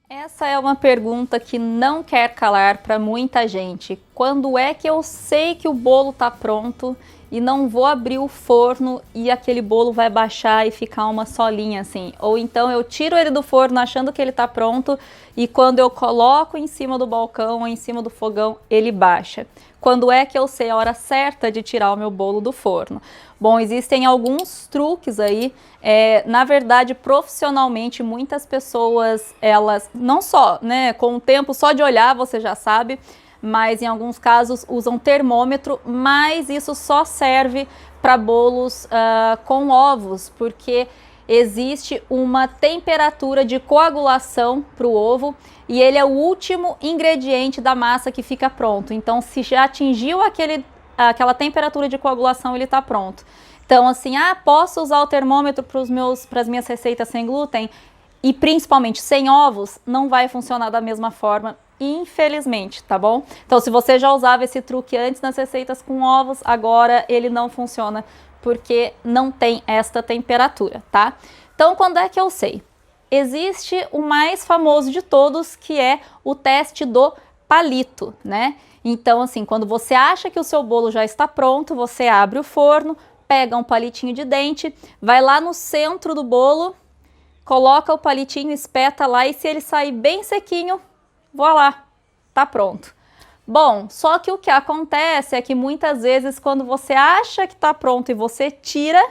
Essa é uma pergunta que não quer calar para muita gente. Quando é que eu sei que o bolo está pronto e não vou abrir o forno e aquele bolo vai baixar e ficar uma solinha assim? Ou então eu tiro ele do forno achando que ele está pronto e quando eu coloco em cima do balcão ou em cima do fogão, ele baixa. Quando é que eu sei a hora certa de tirar o meu bolo do forno? Bom, existem alguns truques aí. Na verdade, profissionalmente, muitas pessoas, elas não só, né, com o tempo só de olhar você já sabe, mas em alguns casos usam termômetro, mas isso só serve para bolos com ovos, porque existe uma temperatura de coagulação para o ovo e ele é o último ingrediente da massa que fica pronto. Então, se já atingiu aquela temperatura de coagulação, ele está pronto. Então, assim, posso usar o termômetro para as minhas receitas sem glúten? E principalmente sem ovos, não vai funcionar da mesma forma, infelizmente, tá bom? Então, se você já usava esse truque antes nas receitas com ovos, agora ele não funciona porque não tem esta temperatura, tá? Então, quando é que eu sei? Existe o mais famoso de todos, que é o teste do palito, né? Então, assim, quando você acha que o seu bolo já está pronto, você abre o forno, pega um palitinho de dente, vai lá no centro do bolo, coloca o palitinho, espeta lá e se ele sair bem sequinho, voilá, tá pronto. Bom, só que o que acontece é que muitas vezes quando você acha que tá pronto e você tira,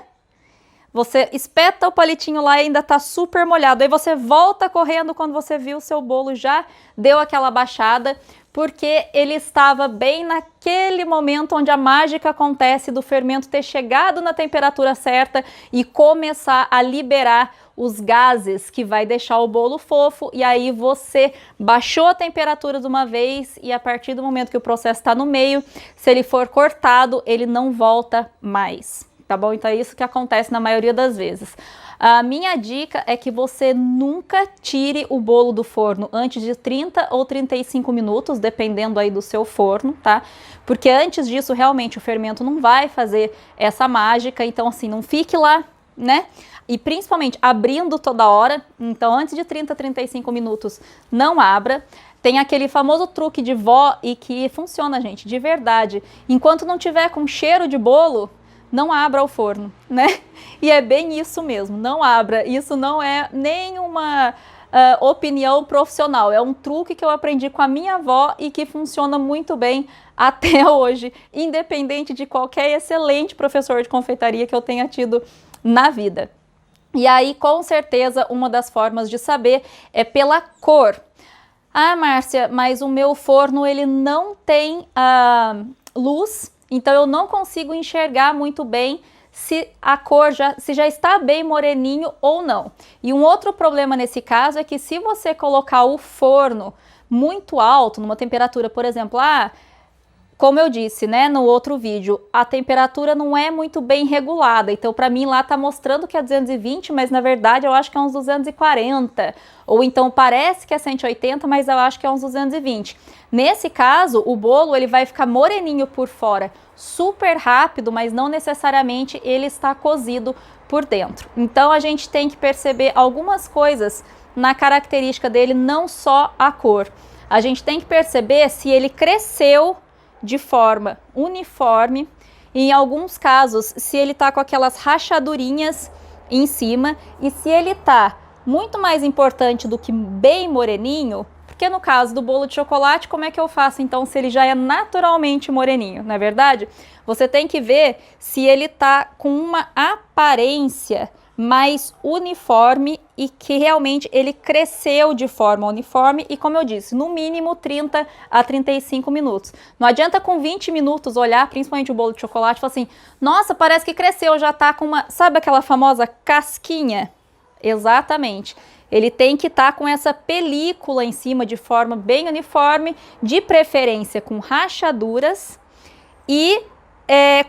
você espeta o palitinho lá e ainda tá super molhado. Aí você volta correndo quando você viu o seu bolo já deu aquela baixada, porque ele estava bem naquele momento onde a mágica acontece do fermento ter chegado na temperatura certa e começar a liberar os gases que vai deixar o bolo fofo, e aí você baixou a temperatura de uma vez e a partir do momento que o processo está no meio, se ele for cortado, ele não volta mais. Tá bom? Então é isso que acontece na maioria das vezes. A minha dica é que você nunca tire o bolo do forno antes de 30 ou 35 minutos, dependendo aí do seu forno, tá? Porque antes disso, realmente, o fermento não vai fazer essa mágica, então assim, não fique lá, né? E principalmente abrindo toda hora, então antes de 30 35 minutos, não abra. Tem aquele famoso truque de vó e que funciona, gente, de verdade. Enquanto não tiver com cheiro de bolo, não abra o forno, né? E é bem isso mesmo, não abra. Isso não é nenhuma opinião profissional, é um truque que eu aprendi com a minha avó e que funciona muito bem até hoje, independente de qualquer excelente professor de confeitaria que eu tenha tido na vida. E aí, com certeza, uma das formas de saber é pela cor. Márcia, mas o meu forno ele não tem luz, então eu não consigo enxergar muito bem se a cor se já está bem moreninho ou não. E um outro problema nesse caso é que se você colocar o forno muito alto, numa temperatura, por exemplo, como eu disse, né, no outro vídeo, a temperatura não é muito bem regulada, então para mim lá tá mostrando que é 220, mas na verdade eu acho que é uns 240, ou então parece que é 180, mas eu acho que é uns 220. Nesse caso, o bolo ele vai ficar moreninho por fora, super rápido, mas não necessariamente ele está cozido por dentro. Então a gente tem que perceber algumas coisas na característica dele, não só a cor. A gente tem que perceber se ele cresceu de forma uniforme, e em alguns casos, se ele tá com aquelas rachadurinhas em cima, e se ele tá muito mais importante do que bem moreninho, porque no caso do bolo de chocolate, como é que eu faço então se ele já é naturalmente moreninho, não é verdade? Você tem que ver se ele tá com uma aparência mais uniforme e que realmente ele cresceu de forma uniforme e, como eu disse, no mínimo 30 a 35 minutos. Não adianta com 20 minutos olhar, principalmente o bolo de chocolate, e falar assim, nossa, parece que cresceu, já tá com uma, sabe aquela famosa casquinha? Exatamente. Ele tem que estar com essa película em cima de forma bem uniforme, de preferência com rachaduras e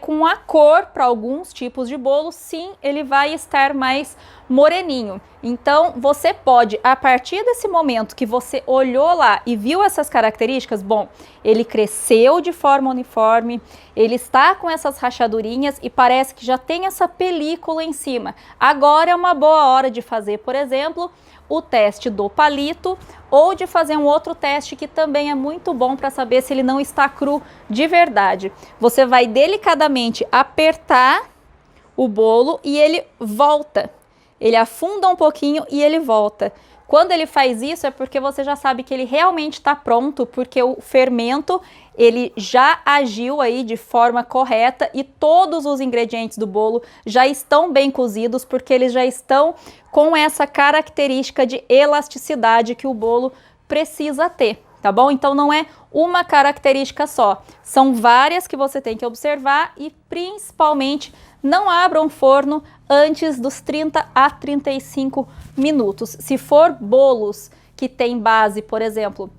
com a cor para alguns tipos de bolo, sim, ele vai estar mais moreninho. Então, você pode, a partir desse momento que você olhou lá e viu essas características, bom, ele cresceu de forma uniforme, ele está com essas rachadurinhas e parece que já tem essa película em cima. Agora é uma boa hora de fazer, por exemplo, o teste do palito ou de fazer um outro teste que também é muito bom para saber se ele não está cru de verdade. Você vai delicadamente apertar o bolo e ele volta. Ele afunda um pouquinho e ele volta. Quando ele faz isso é porque você já sabe que ele realmente está pronto, porque o fermento ele já agiu aí de forma correta e todos os ingredientes do bolo já estão bem cozidos, porque eles já estão com essa característica de elasticidade que o bolo precisa ter, tá bom? Então não é uma característica só, são várias que você tem que observar e principalmente não abra o forno antes dos 30 a 35 minutos. Se for bolos que tem base, por exemplo,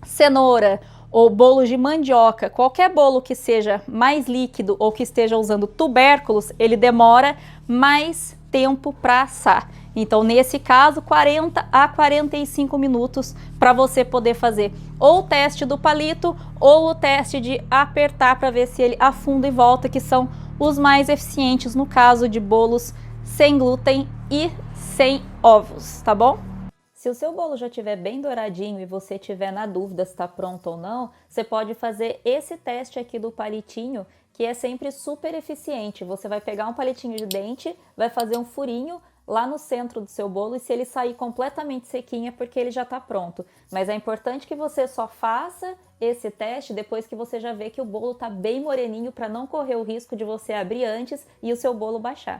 cenoura ou bolos de mandioca, qualquer bolo que seja mais líquido ou que esteja usando tubérculos, ele demora mais tempo para assar. Então, nesse caso, 40 a 45 minutos para você poder fazer ou o teste do palito ou o teste de apertar para ver se ele afunda e volta, que são os mais eficientes no caso de bolos sem glúten e sem ovos, tá bom? Se o seu bolo já estiver bem douradinho e você estiver na dúvida se está pronto ou não, você pode fazer esse teste aqui do palitinho, que é sempre super eficiente. Você vai pegar um palitinho de dente, vai fazer um furinho lá no centro do seu bolo e se ele sair completamente sequinho é porque ele já está pronto. Mas é importante que você só faça esse teste depois que você já vê que o bolo está bem moreninho para não correr o risco de você abrir antes e o seu bolo baixar.